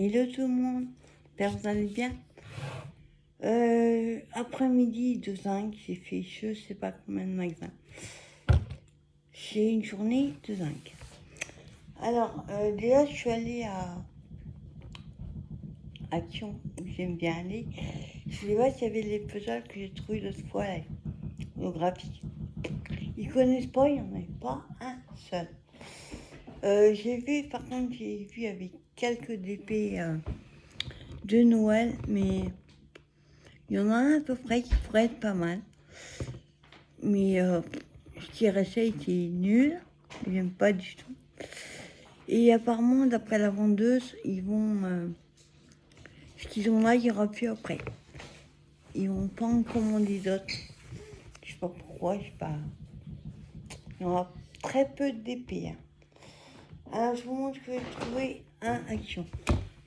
Hello tout le monde, j'espère que vous allez bien. Après-midi de zinc, j'ai fait je sais pas combien de magasins. J'ai une journée de zinc. Alors, déjà, je suis allée à Action, où j'aime bien aller. Je voulais voir s'il y avait les puzzles que j'ai trouvés l'autre fois, là, au graphique. Ils connaissent pas, il n'y en avait pas un seul. Par contre, j'ai vu avec quelques DP de Noël, mais il y en a un à peu près qui pourrait être pas mal. Mais ce qui restait était nul, j'aime pas du tout. Et apparemment, d'après la vendeuse, ils vont. Ce qu'ils ont là, il n'y aura plus après. Ils vont pas en commander d'autres. Je sais pas pourquoi, je sais pas. Il y aura très peu de DP. Hein. Alors, je vous montre que j'ai trouvé un Action.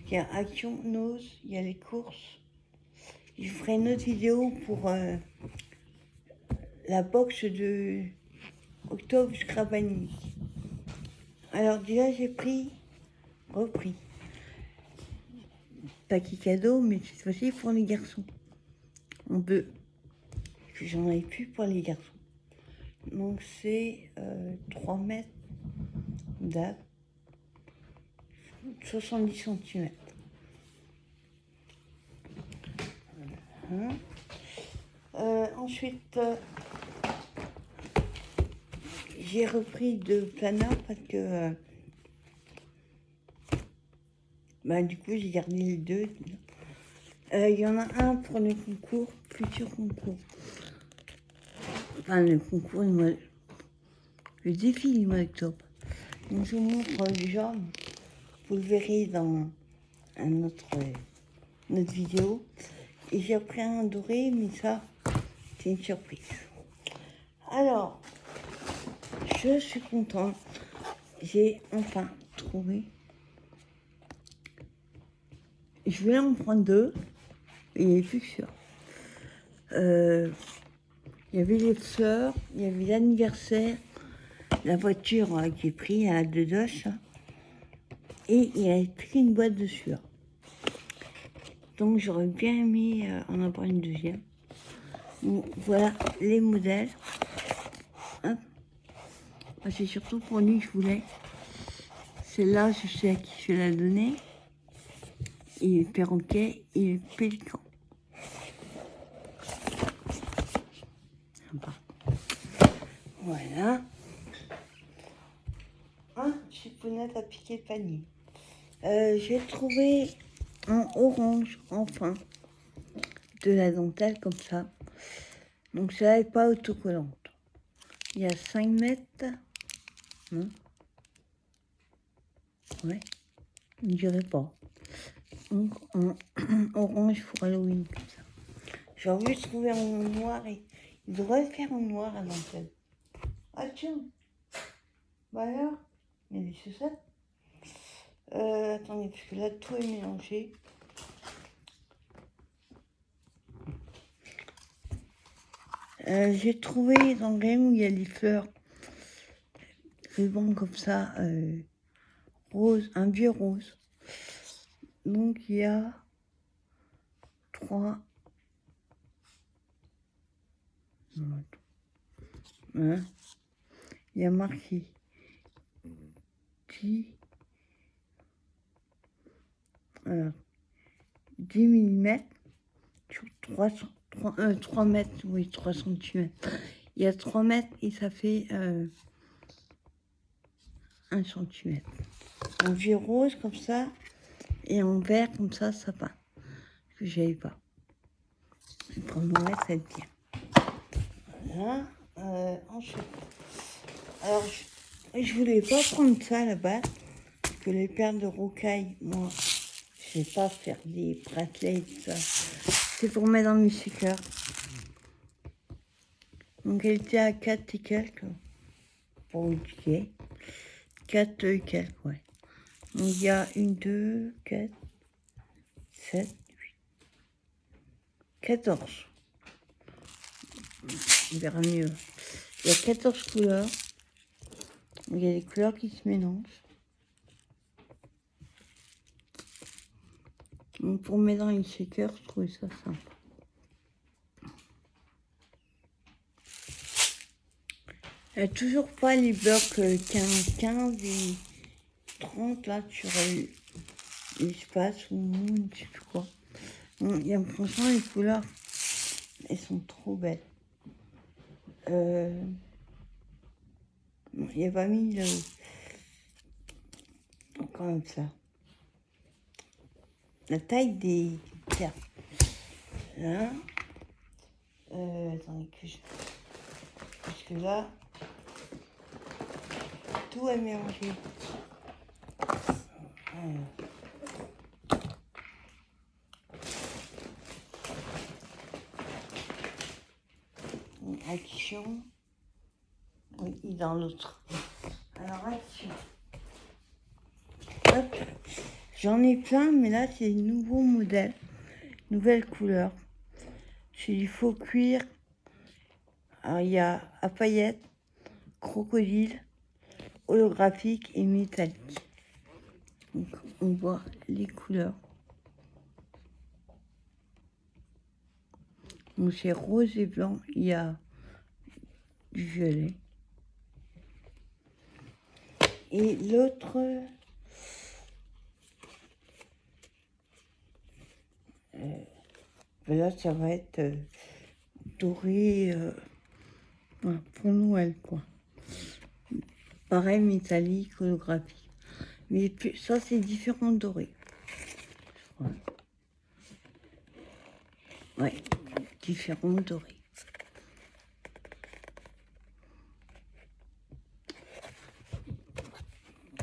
Il y a Action Nose, il y a les courses. Je ferai une autre vidéo pour la box de Octobre Scrabani. Alors, déjà, j'ai repris. Paquet cadeau, mais cette fois-ci pour les garçons. On peut. J'en avais plus pour les garçons. Donc c'est 3 mètres d'âge, 70 cm. Ensuite, j'ai repris de planeur parce que du coup j'ai gardé les deux. Il y en a un pour le concours, futur concours. Enfin, le concours, le défi du mois d'octobre. Donc, je vous montre déjà, vous le verrez dans notre vidéo. Et j'ai repris un doré, mais ça, c'est une surprise. Alors, je suis contente. J'ai enfin trouvé. Je voulais en prendre deux, et il n'y avait plus que ça. Il y avait les fleurs, il y avait l'anniversaire, la voiture qui est prise à deux doches, et il n'y avait plus qu'une boîte de sueur. Donc j'aurais bien aimé en avoir une deuxième. Donc, voilà les modèles. Hop. C'est surtout pour lui que je voulais. Celle-là, je sais à qui je vais la donner. Et le perroquet et le pélican. Sympa. Voilà. Un chipounette à piquer le panier. J'ai trouvé en orange, enfin, de la dentelle comme ça. Donc ça n'est pas autocollante. Il y a 5 mètres. Non. Ouais. Je ne dirais pas. Donc en orange pour Halloween comme ça. J'ai envie de trouver en noir et il devrait faire en noir à dentelle. Ah tiens. Bah alors, il y a des chaussettes. Attendez, parce que là tout est mélangé. J'ai trouvé dans le game où il y a des fleurs, ruban comme ça, rose, un vieux rose. Donc il y a 3. Hein, il y a marqué 10, alors, 10 mm sur 3 mètres, oui, 3 cm. Il y a 3 mètres et ça fait 1 cm. Un vieux rose comme ça et en vert comme ça va. Que j'avais pas. Je vais prendre mon ça va être bien. Voilà. Ensuite. Alors, je voulais pas prendre ça là-bas. Parce que les perles de rocaille, moi, je vais pas faire des bracelets et tout ça. C'est pour mettre dans mes shaker. Donc, elle était à 4 et quelques. Pour le ticket. 4 et quelques, ouais. Donc, il y a 1, 2, 4, 7, 8, 14. On verra mieux. Il y a 14 couleurs. Il y a des couleurs qui se mélangent. Donc pour mettre dans une shaker, je trouvais ça sympa. Il n'y a toujours pas les blocs 15 et 30 là sur l'espace ou je ne sais plus quoi. Bon, franchement, les couleurs, elles sont trop belles. Il n'y a pas mis le... Comme ça. La taille des cartes. Là. Attendez que je... Parce que là, tout est mélangé. Action. Oui, et dans l'autre. Alors, action. Hop. J'en ai plein, mais là, c'est des nouveaux modèles. Nouvelles couleurs. C'est du faux cuir. Alors, il y a à paillettes, crocodile, holographique et métallique. Donc, on voit les couleurs. Donc, c'est rose et blanc. Il y a du violet. Et l'autre... là, ça va être doré voilà, pour Noël, quoi. Pareil, métallique, holographique. Mais ça, c'est différent doré. Voilà. Ouais, différent doré.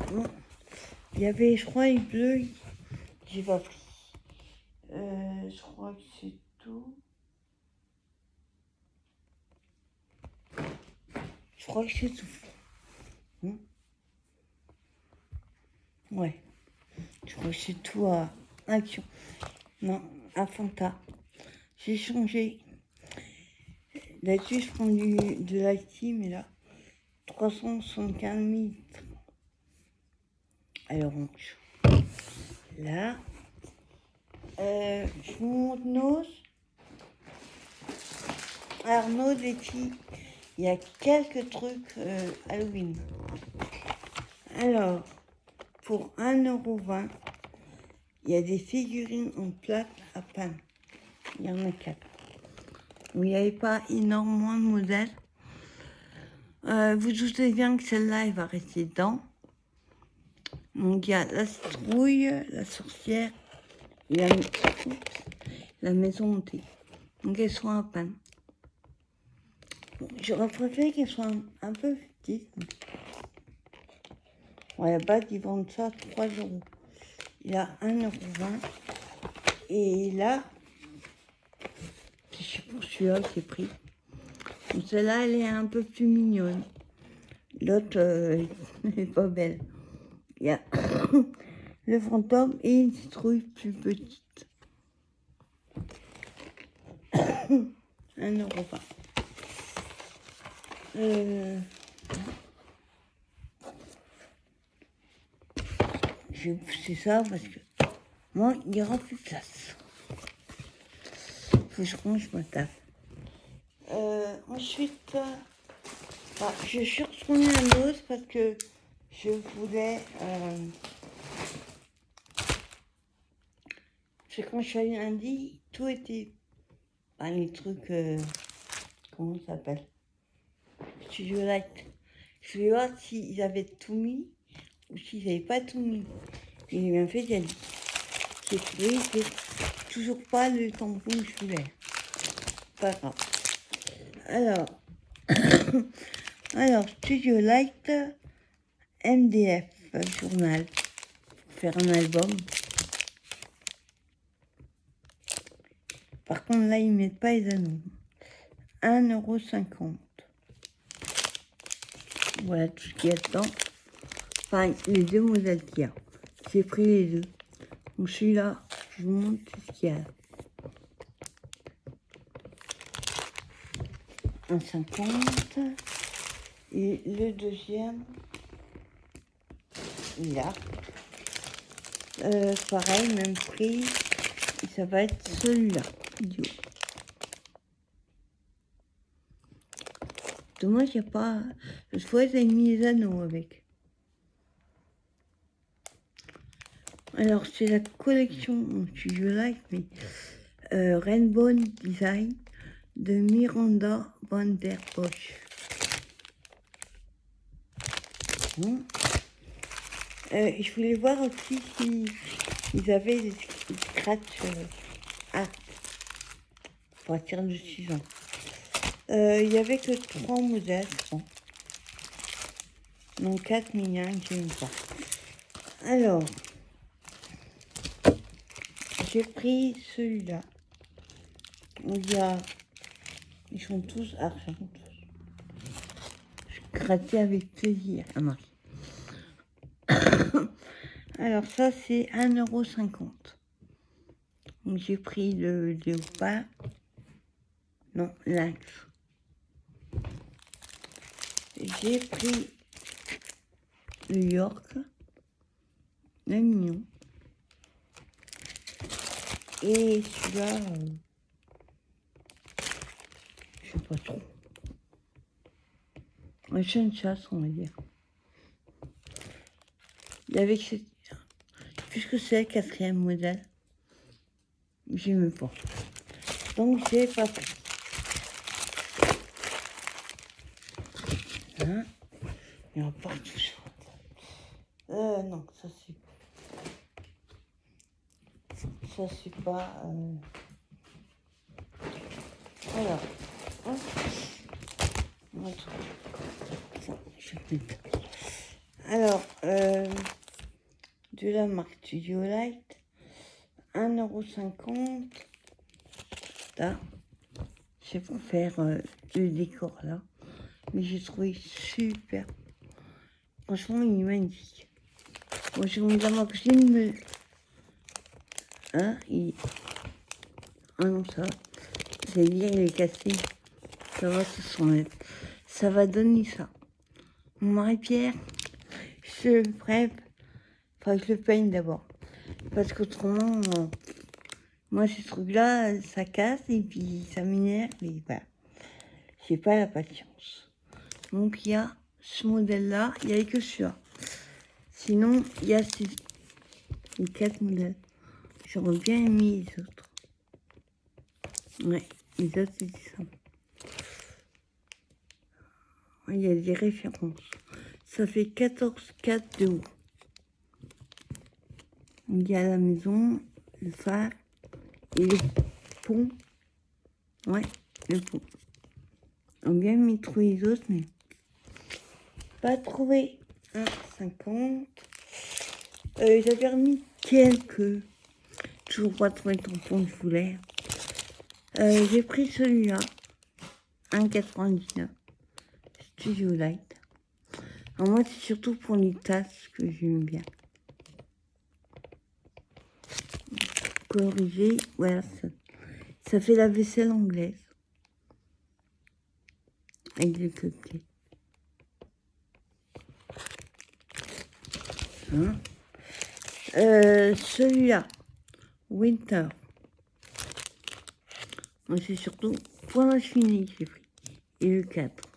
Bon. Il y avait, je crois, les bleus, j'ai pas pris. Je crois que c'est tout. Je crois que c'est tout. Ouais. Je crois que c'est tout à Action. Non, à Fanta. J'ai changé. Là-dessus, je prends de l'acti, mais là, 375 millilitres. Alors, là, je vous montre Nose. Alors, Nose, les filles, il y a quelques trucs Halloween. Alors, pour 1,20 €, il y a des figurines en plaque à peindre. Il y en a 4. Il n'y avait pas énormément de modèles. Vous doutez bien que celle-là, elle va rester dedans. Donc, il y a la citrouille, la sorcière et la maison hantée. Donc, elles sont à peindre. Bon, j'aurais préféré qu'elles soient un peu petites. Bon, là-bas, ils vendent ça à 3 €. Il a 1,20 €. Et là, c'est pour celui-là que j'ai pris. Donc, celle-là, elle est un peu plus mignonne. L'autre, n'est pas belle. Il y a le fantôme et une citrouille plus petite. 1,20 €. Je vais pousser ça parce que moi, il n'y aura plus de place. Faut que je range ma table. Ensuite, je suis retournée à Nose parce que je voulais... c'est quand je suis allée lundi, tout était... les trucs... comment ça s'appelle? Studio Light. Je voulais voir s'ils avaient tout mis ou s'ils n'avaient pas tout mis. Et j'ai bien fait, j'ai trouvé, c'est toujours pas le tampon que je voulais. Pas grave. Alors, Studio Light, MDF, journal, pour faire un album. Par contre, là, ils ne mettent pas les anneaux. 1,50 €. Voilà tout ce qu'il y a dedans. Enfin, les deux modèles qu'il y a. J'ai pris les deux. Donc celui-là, je vous montre tout ce qu'il y a. 1,50 €. Et le deuxième, là. Pareil, même prix. Et ça va être celui-là, idiot. Dommage, il n'y a pas... Je pourrais avoir mis les anneaux avec. Alors, c'est la collection Studio Light, mais Rainbow Design de Miranda van der Bosch. Bon. Je voulais voir aussi s'ils avaient des scratch art à partir de 6 ans. Il n'y avait que 3 modèles, je crois. Non, 4, mais il y en a un que j'aime pas. Alors, j'ai pris celui-là. Ils sont tous argent. Je grattais avec plaisir. Ah non. Alors ça, c'est 1,50 €. Donc j'ai pris le léopard. Non, lynx. J'ai pris le York. Le mignon. Et celui-là, je sais pas trop. Un chien de chasse, on va dire. Il y avait puisque c'est le 4e modèle, j'aime pas. Donc j'ai pas pris. Hein? Il y a pas tout ça. Non, ça c'est pas. Voilà. Hein? Alors, de la marque Studio Light, 1,50 €. Là, c'est pour faire le décor là. Mais j'ai trouvé super. Franchement, il est magnifique. Moi, j'ai mis la marque, Hein, ah non, ça va. C'est bien, il est cassé. Ça va se s'enlève. Ça va donner ça. Mon Marie-Pierre, je le prep. Enfin, je le peigne d'abord. Parce qu'autrement, moi, ces trucs-là, ça casse et puis ça m'énerve. Et voilà. J'ai pas la patience. Donc, il y a ce modèle-là. Il n'y avait que celui-là. Sinon, il y a les 4 modèles. J'aurais bien aimé les autres. Ouais, les autres, c'est ça. Il y a des références. Ça fait 14,4 de haut. Il y a la maison, le phare et le pont. Ouais, le pont. On a bien mis trouver les autres, mais pas trouvé. 1,50 €. J'avais remis quelques. Toujours pas trouvé le tampon que je voulais. J'ai pris celui-là. 1,99 €. Studio Light. Alors moi, c'est surtout pour les tasses que j'aime bien. Coloriser, voilà, ça fait la vaisselle anglaise. Avec des côtés. Hein, celui-là, Winter. Moi, c'est surtout pour la cheminée que j'ai pris. Et le 4.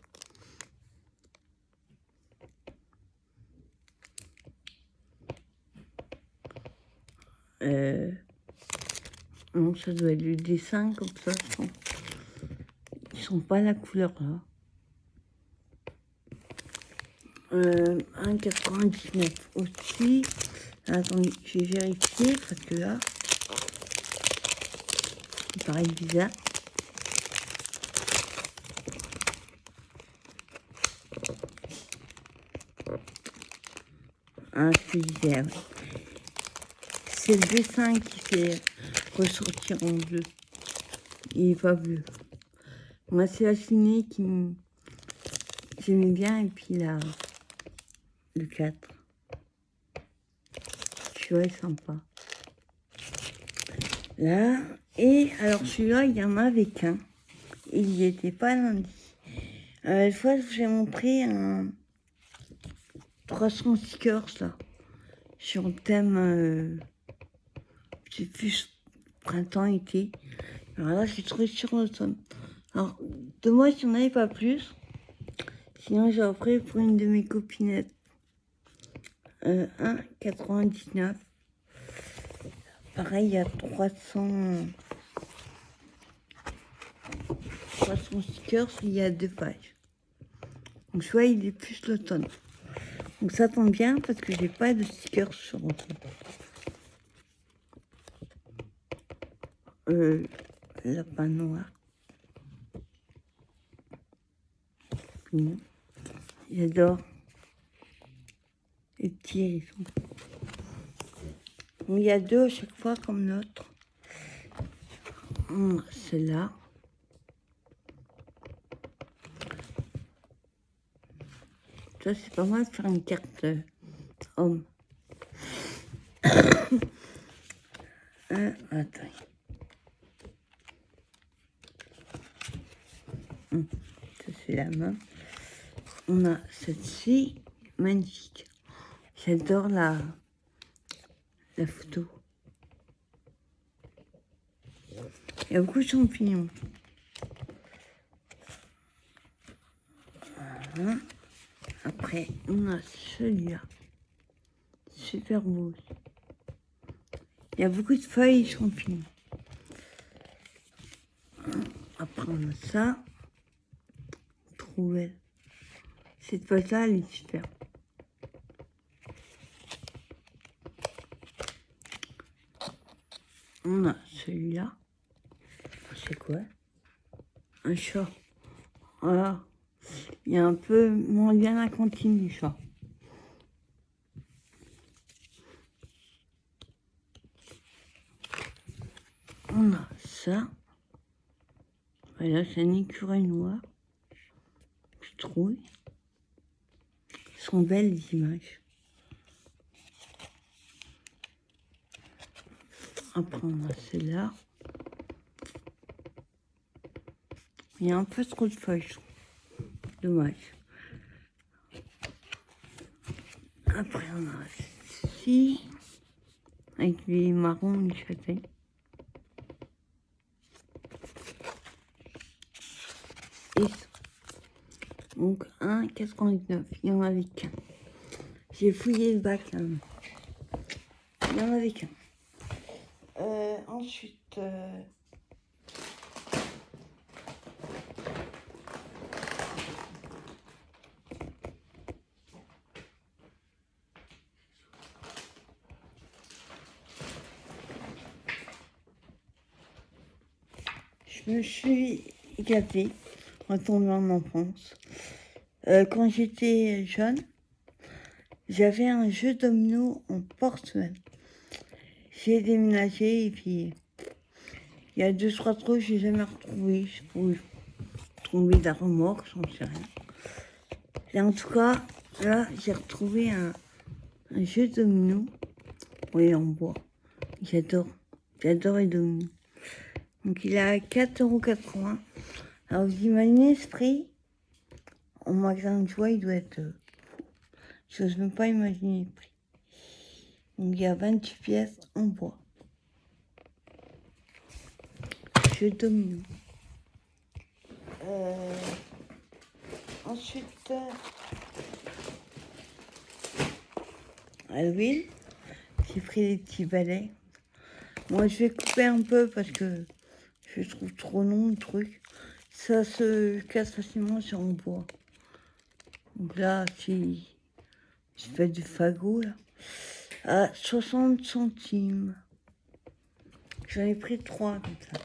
Non, ça doit être le dessin comme ça. Ils sont pas la couleur là. 1,99 € aussi. Attendez, je vais vérifier parce que là, il paraît bizarre. C'est bizarre. C'est le dessin qui fait ressortir en bleu. Il est pas bleu. Moi, c'est la cheminée qui j'aimais bien, et puis là, le 4. Tu vois, il est sympa. Là, et alors celui-là, il y en avait qu'un. Il n'y était pas lundi. Une fois, j'ai montré un 300 stickers là, sur le thème, je sais plus printemps, été. Alors là, j'ai trouvé sur l'automne. Alors, dommage qu'il n'y en avait pas plus. Sinon, j'ai offert pour une de mes copinettes 1,99. Pareil, il y a 300 stickers, il y a 2 pages. Donc, soit il est plus l'automne. Donc, ça tombe bien parce que j'ai pas de stickers sur l'automne. Lapin noir. J'adore les petits hérissons. Il y a 2 à chaque fois comme l'autre. Celle-là. Ça, c'est pas mal de faire une carte homme. Attends. Ça, c'est la main. On a celle-ci, magnifique. J'adore la photo. Il y a beaucoup de champignons. Voilà. Après, on a celui-là. Super beau. Il y a beaucoup de feuilles et champignons. Après, on a ça. Trop belle. Cette page-là, elle est super. On a celui-là. C'est quoi? Un chat. Voilà. Il y a un peu moins bien la cantine du chat. On a ça. Voilà, c'est un écureuil noir. Je trouve. Ce sont belles les images. Après, on a celle-là. Il y a un peu trop de feuilles. Dommage. Après, on a ceci. Avec les marrons et les châtaignes. Et ça. Donc, 1,99. Il y en avait qu'un. J'ai fouillé le bac là. Il y en avait qu'un. Ensuite, je me suis gâtée, retournée en enfance. Quand j'étais jeune, j'avais un jeu domino en porcelaine. J'ai déménagé et puis il y a 2-3 trucs que j'ai jamais retrouvé. Je pouvais trouver la remorque, j'en sais rien. Et en tout cas, là, j'ai retrouvé un jeu domino. Oui, en bois. J'adore les dominos. Donc il est à 4,80 €. Alors vous imaginez ce prix? En magasin de joie, il doit être... je n'ose même pas imaginer le prix. Donc il y a 28 pièces en bois. Jeu domino. Ensuite, à l'huile, j'ai pris des petits balais. Moi, je vais couper un peu parce que je trouve trop long le truc. Ça se casse facilement sur un bois. Donc là, si je fais du fagot, là, à 60 centimes. J'en ai pris 3 comme ça.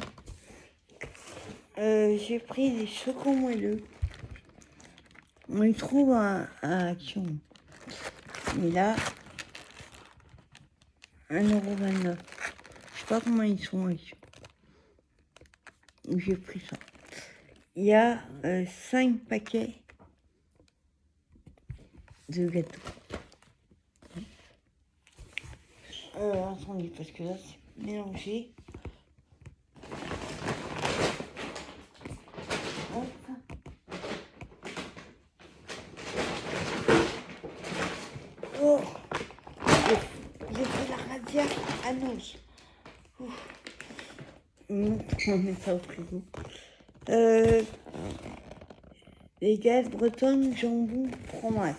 J'ai pris des chocolats moelleux. On les trouve à Action. Mais là, 1,29 €. Je sais pas comment ils sont Action. J'ai pris ça. Il y a 5 paquets de gâteaux. Attendez, parce que là, c'est mélangé. Hop. Oh, j'ai pris la Radia annonce. On met ça au frigo. Les galettes bretonnes, jambon, fromage.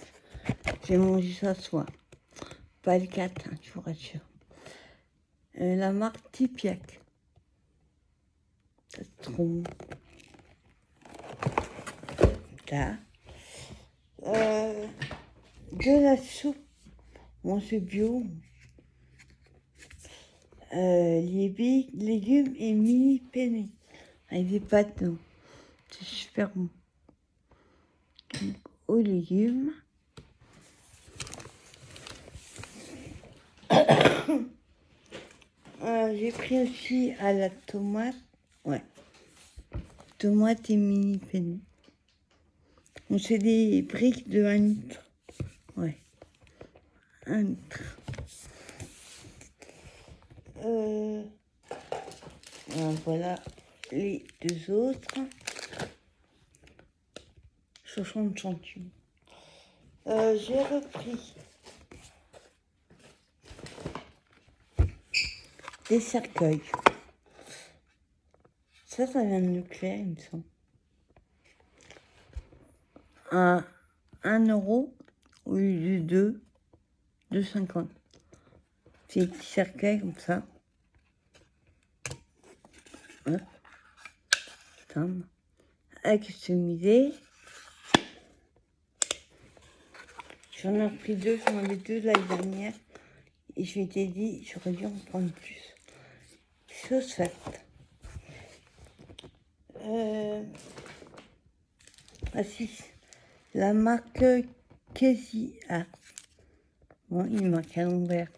J'ai mangé ça ce soir. Pas le 4, hein, je vous rassure. La marque Tipiak. C'est trop bon. Là. De la soupe. Bon, c'est bio. Les légumes et mini penne. Avec des pâtes dedans. C'est super bon. Donc, aux légumes. J'ai pris aussi à la tomate. Ouais. Tomate et mini penne. Donc, c'est des briques de 1 litre. Ouais. 1 litre. Voilà les 2 autres. 60 centimes. J'ai repris des cercueils. Ça vient de Leclerc, il me semble. À 1 euro au lieu de 2,50. C'est des petits cercueils comme ça. Hop. À customiser. J'en ai pris 2, j'en avais 2 l'année dernière. Et je m'étais dit, j'aurais dû en prendre plus. Chose faite. Ah si, la marque Casey Art. Bon, il marque à l'envers.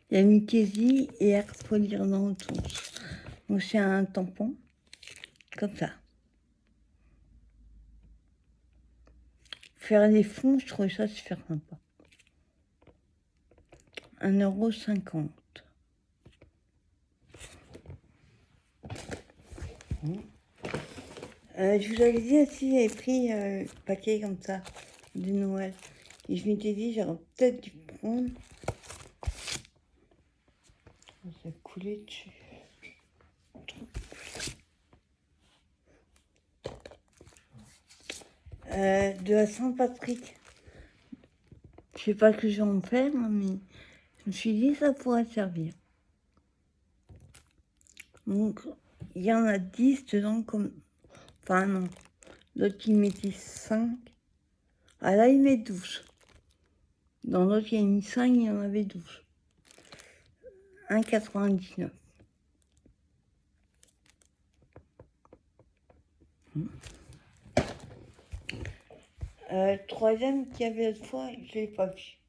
Il y a mis Casey et Art Polir dans le sens. Donc c'est un tampon, comme ça. Faire les fonds, je trouvais ça super sympa. 1,50 €. Je vous avais dit aussi, j'avais pris un paquet comme ça de Noël. Et je m'étais dit, j'aurais peut-être dû prendre. Ça coulait dessus. De la Saint-Patrick. Je sais pas ce que je vais en faire, mais je me suis dit, ça pourrait servir. Donc, il y en a 10 dedans, comme. Enfin, non. L'autre, il mettait 5. Ah là, il met 12. Dans l'autre, il y a mis 5, il y en avait 12. 1,99 €. Troisième qu'il y avait l'autre fois, je l'ai pas vu.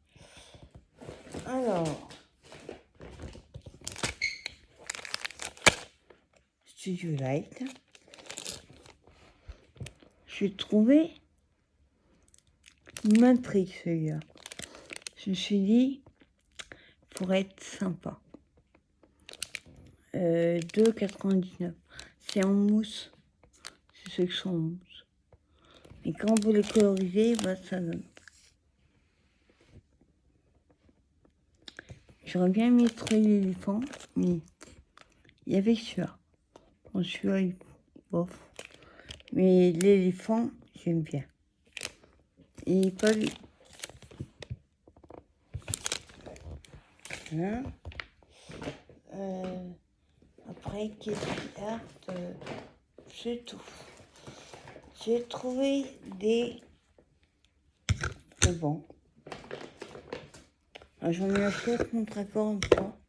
Alors, Studio Light. J'ai trouvé une Matrix, celui-là. Je me suis dit, pour être sympa. 2,99 €. C'est en mousse. C'est ceux qui sont en mousse. Et quand vous les colorisez, bah, ça donne. J'aurais bien aimé trouver l'éléphant, mais il y avait celui-là. Bon, celui-là, il bof. Mais l'éléphant, j'aime bien. Et pas lui. Hein. Après, Casey Art, c'est tout. J'ai trouvé des. C'est bon. J'en ai acheté contre accord une fois.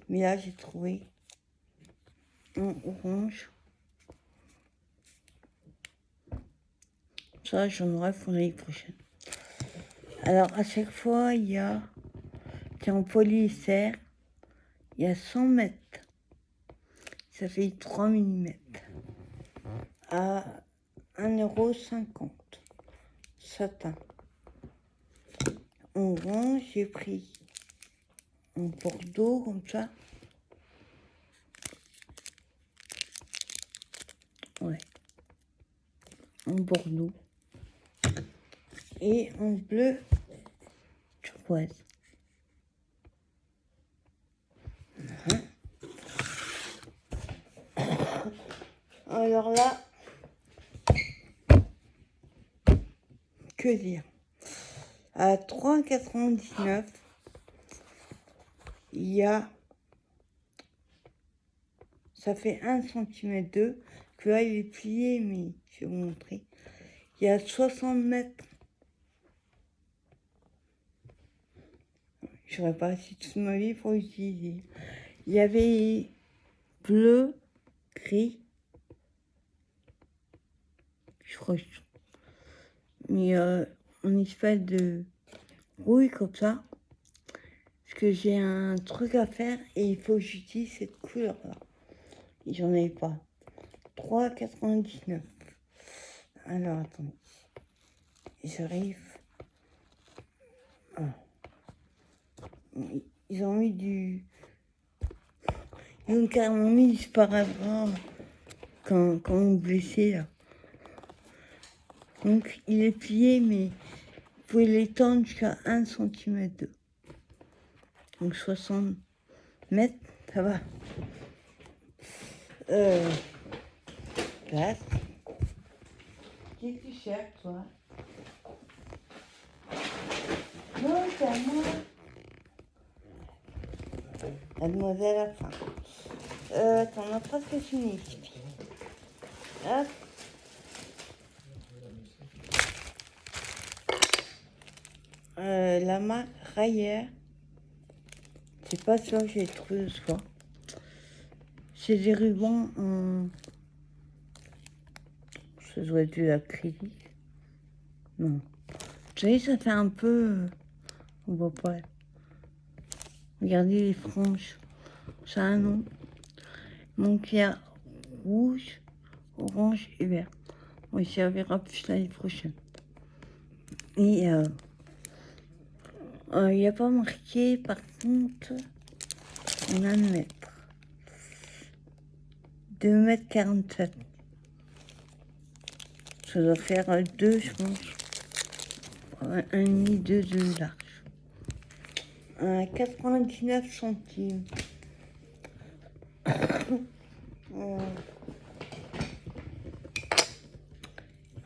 Mais là, j'ai trouvé un orange. Ça, j'en aurai pour l'année prochaine. Alors, à chaque fois, il y a. C'est en polyester. Il y a 100 mètres. Ça fait 3 mm. À 1,50 €. Satin. Orange, j'ai pris en bordeaux, comme ça. Ouais. En bordeaux. Et en bleu turquoise. Alors là, que dire? À 3,99, il y a, ça fait 1,2 cm, que là il est plié, mais je vais vous montrer. Il y a 60 mètres. Je n'aurais pas assez toute ma vie pour l'utiliser. Il y avait bleu, gris, je crois, mais en espèce de rouille comme ça. Parce que j'ai un truc à faire et il faut que j'utilise cette couleur-là. Et j'en ai pas. 3,99. Alors, attendez. J'arrive. Ah. Ils ont mis du... Ils ont carrément mis du sparadrap quand on est blessé, là. Donc, il est plié, mais vous pouvez l'étendre jusqu'à 1,2 cm. Donc, 60 mètres, ça va. Place. Qu'est-ce que tu cherches, toi? Non, c'est à moi. Mademoiselle a faim. T'en as presque fini. Hop. La marque Rayer. C'est pas ça que j'ai trouvé le soir. C'est des rubans en... Ça doit être de l'acrylique. Non. Vous savez, ça fait un peu... On voit pas. Regardez les franges. Ça a un nom. Donc il y a rouge, orange et vert. On y servira plus l'année prochaine. Et il n'y a pas marqué, par contre, on a 1 mètre. 2,47 m. Ça doit faire 2, je pense. 1,5, 2 de large. 99 centimes.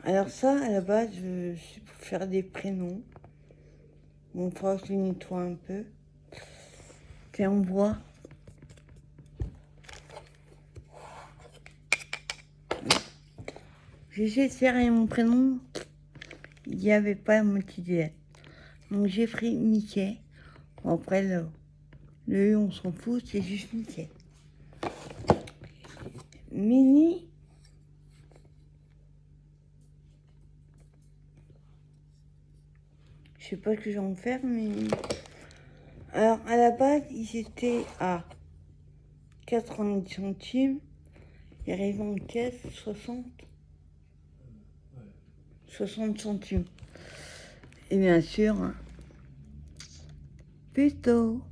Alors ça, à la base, c'est pour faire des prénoms. Bon, il faudra que je les nettoie un peu. C'est en bois. J'ai essayé de faire mon prénom. Il n'y avait pas mon petit délai. Donc j'ai pris Mickey. Bon, après, le on s'en fout, c'est juste Mickey. Minnie. Je sais pas ce que je vais en faire, mais... Alors, à la base, ils étaient à 90 centimes. Ils arrivent en caisse 60 centimes. Et bien sûr, plutôt,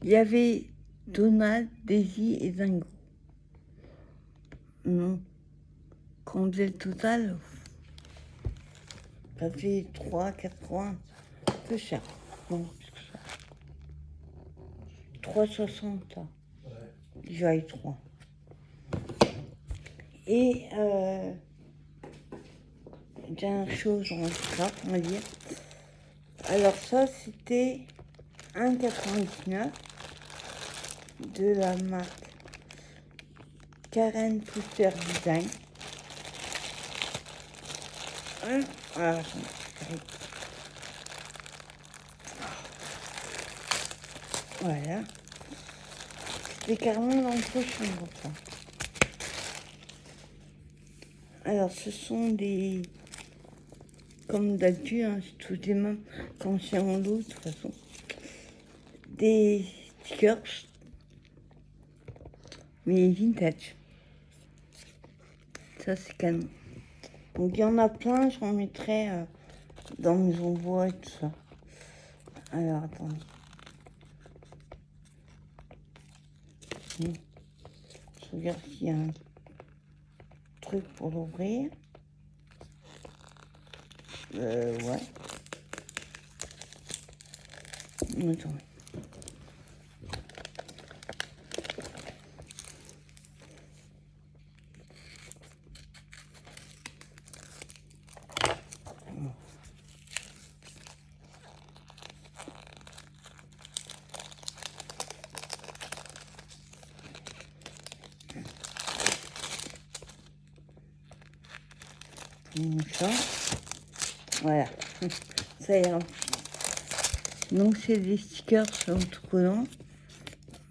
il y avait Donald, Daisy et Dingo. Non. Quand on faisait le total, ça fait 3,80. Un peu cher. Non, plus que ça. 3,60. J'aille 3. Et dernière chose en scrap, on va dire. Alors ça, c'était 1,99 de la marque Karen Foster Design. Ah, voilà. C'était carrément dans le prochain, ça. Alors, ce sont des... Comme d'habitude, hein, c'est tous les mêmes quand c'est en lot, de toute façon. Des stickers, mais vintage. Ça, c'est canon. Donc, il y en a plein, je en mettrai dans mes envois et tout ça. Alors, attendez. Je regarde s'il y a un truc pour l'ouvrir. Ouais. Attends. Mon chat. Voilà. Ça y est. Donc c'est des stickers autocollants.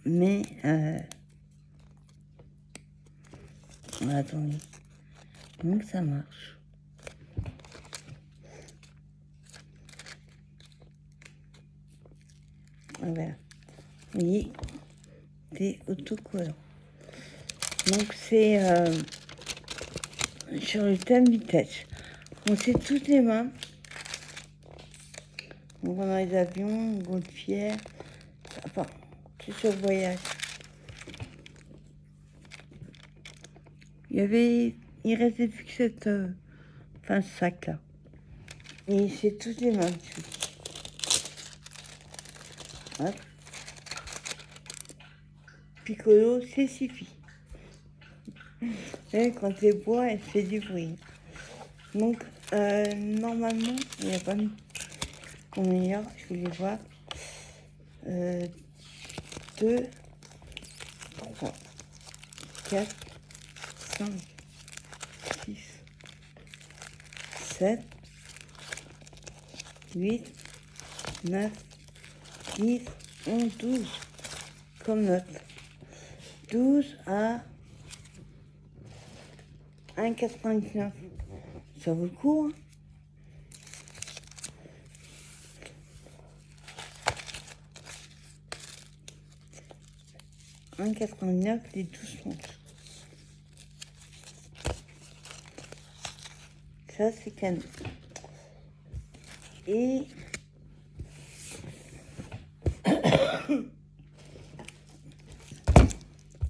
Mais attendez. Donc ça marche. Voilà. Vous voyez, c'est autocollant. Donc c'est sur le thème vitesse. On sait toutes les mains. Donc on a les avions, montgolfières. Enfin, c'est sur le voyage. Il restait plus que cette fin de sac là. Et c'est toutes les mains dessus. Hop. Piccolo, c'est suffit. Et quand c'est bois, elle fait du bruit. Donc, normalement, il n'y a pas mis combien, je voulais voir. 2, 3, 4, 5, 6, 7, 8, 9, 10, 11, 12. Comme note. 12 à 1,99. Ça vaut le coup, hein. « 1,89 les 12 montres. Ça, c'est canon. Et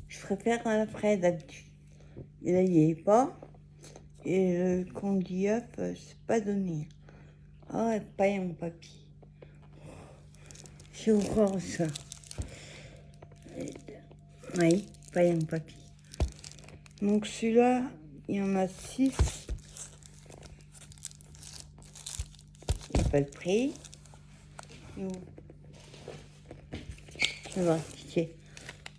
je préfère un après d'habitude. Et là, il n'y est pas. Et le candy up, c'est pas donné. Ah, paille en papier. C'est encore ça. Oui, paille en papier. Donc celui-là, il y en a 6. Il n'y a pas le prix. Ça va, ticket.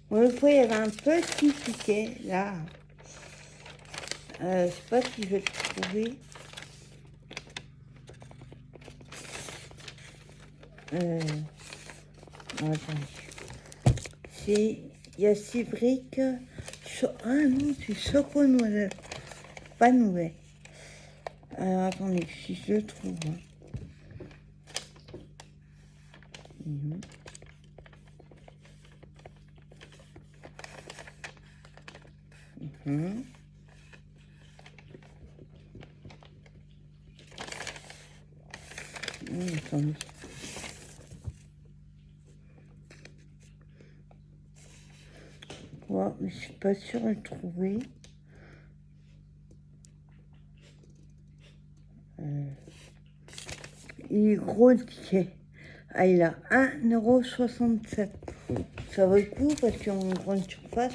Bon, le prix, il y avait un petit ticket, là. Je sais pas si je vais le trouver. Il y a 6 briques. Ah non, c'est choco noisette. Pas nouvelle. Alors attendez, si je le trouve. Attendez. Ouais, mais je suis pas sûre de le trouver. Il est gros le ticket. Ah, il a 1,67 €. Ça vaut le coup parce qu'en grande surface,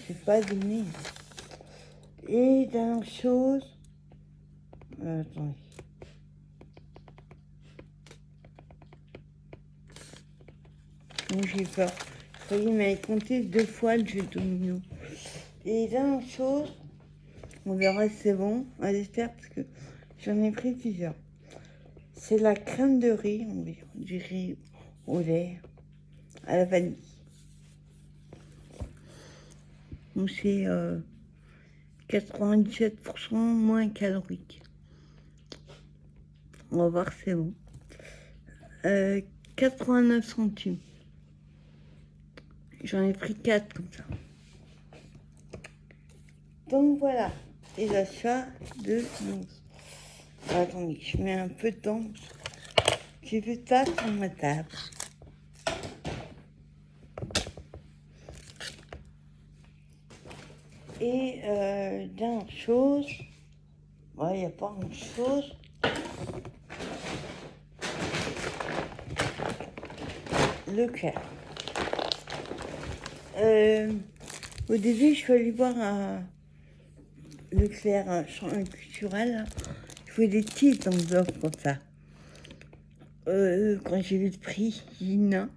c'est pas donné. Et dernière chose. Attendez. Donc j'ai peur. Je croyais qu'il m'avait compté 2 fois le jeu domino. Et dernière chose. On verra si c'est bon. On espère parce que j'en ai pris plusieurs. C'est la crème de riz, du riz au lait à la vanille. Donc c'est 97% moins calorique. On va voir si c'est bon. 89 centimes. J'en ai pris 4 comme ça. Donc voilà, les achats de mousse. Attendez, je mets un peu de temps. J'ai vu ça sur ma table. Et dernière chose, il n'y a pas grand chose. Leclerc. Au début, je suis allée voir un Leclerc, un champ culturel. Je voulais des petites enveloppes comme ça. Quand j'ai vu le prix, j'ai dit non.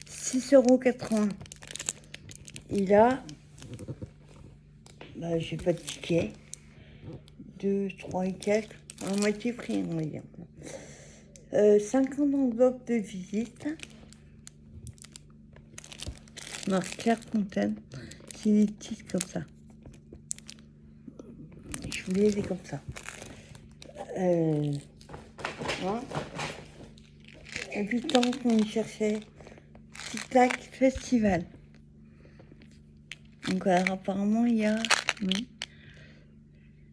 6,80 €. Et là, j'ai pas de ticket. 2, 3 et quelques, à moitié prix, on va dire. 50 enveloppes de visite. Marque Clairefontaine. C'est des petites comme ça. Je voulais les comme ça. Hein. Et puis tant qu'on y cherchait, Tic-Tac Festival. Donc alors, apparemment il y a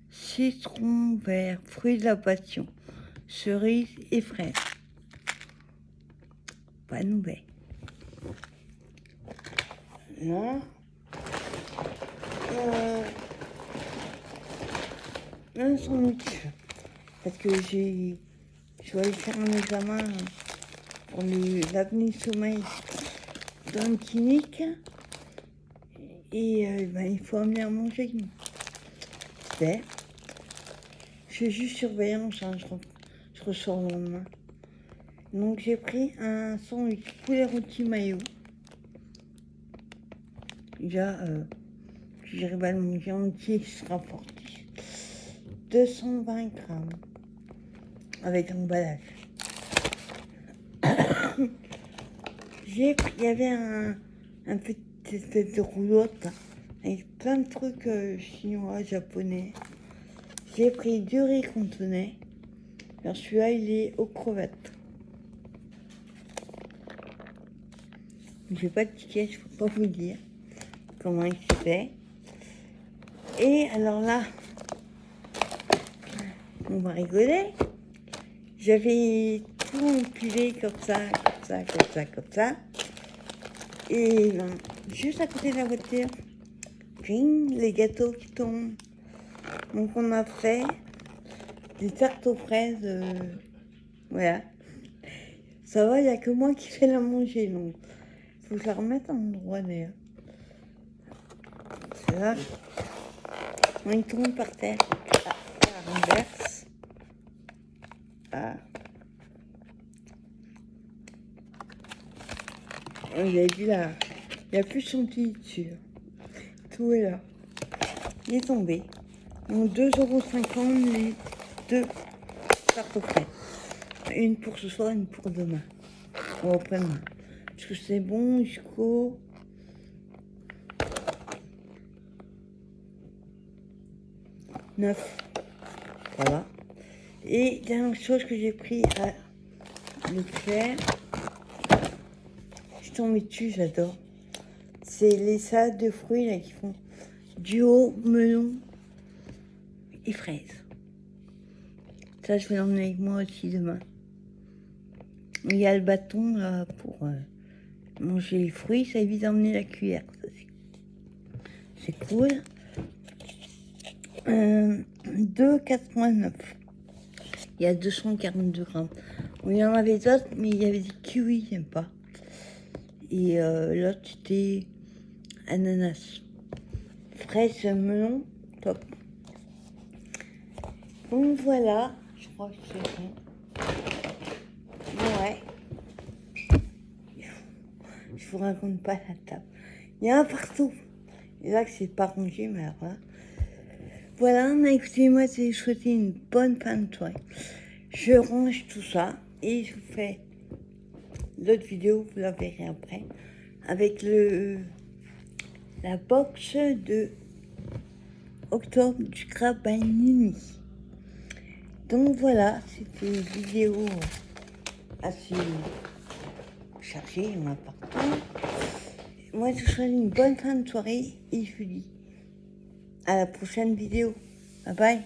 citron vert, fruits de la passion, cerise et fraises. Pas nouvelle. Là, un sandwich. Parce que je vais aller faire un examen pour l'apnée du sommeil dans une clinique. Et il faut amener à manger. Super. Je suis juste surveillance, hein, je ressors le lendemain. Donc j'ai pris un sandwich poulet rôti mayo. Déjà, si j'arrive à le manger entier, ce sera fort. 220 grammes. Avec l'emballage. Il y avait un petit espèce de roulotte avec plein de trucs chinois, japonais. J'ai pris du riz cantonais. Alors celui-là, il est aux crevettes. J'ai pas de ticket, je peux pas vous dire comment il se fait. Et alors là, on va rigoler. J'avais tout empilé comme ça. Et juste à côté de la voiture, les gâteaux qui tombent. Donc on a fait des tartes aux fraises. Voilà. Ça va, il n'y a que moi qui fais la manger. Donc il faut que je la remette en endroit d'ailleurs. C'est là. On y tourne par terre. À l'inverse. Ah. Vous avez vu là, il n'y a plus son petit dessus. Tout est là. Il est tombé. Donc 2,50 € les deux tartes aux fraises. Une pour ce soir, une pour demain. Ou après-demain. Parce que c'est bon jusqu'au 9. Voilà. Et dernière chose que j'ai pris à Leclerc. Je suis tombée dessus, j'adore. C'est les salades de fruits là qui font duo, melon et fraises. Ça, je vais l'emmener avec moi aussi demain. Il y a le bâton là pour manger les fruits, ça évite d'emmener la cuillère. C'est cool. 2,89. Il y a 242 grammes. Il y en avait d'autres, mais il y avait des kiwis, j'aime pas. Et l'autre, c'était ananas. Fraise, melon, top. Donc voilà, je crois que c'est bon. Ouais. Je vous raconte pas la table. Il y en a partout. Et là que c'est pas rangé, mais alors là. Voilà, écoutez-moi, c'est souhaiter une bonne fin de soirée. Je range tout ça et je vous fais l'autre vidéo, vous la verrez après, avec la box de octobre du Crabe by Nini. Donc voilà, c'était une vidéo assez chargée, moi partout. Moi, je vous souhaite une bonne fin de soirée et je vous dis à la prochaine vidéo. Bye bye.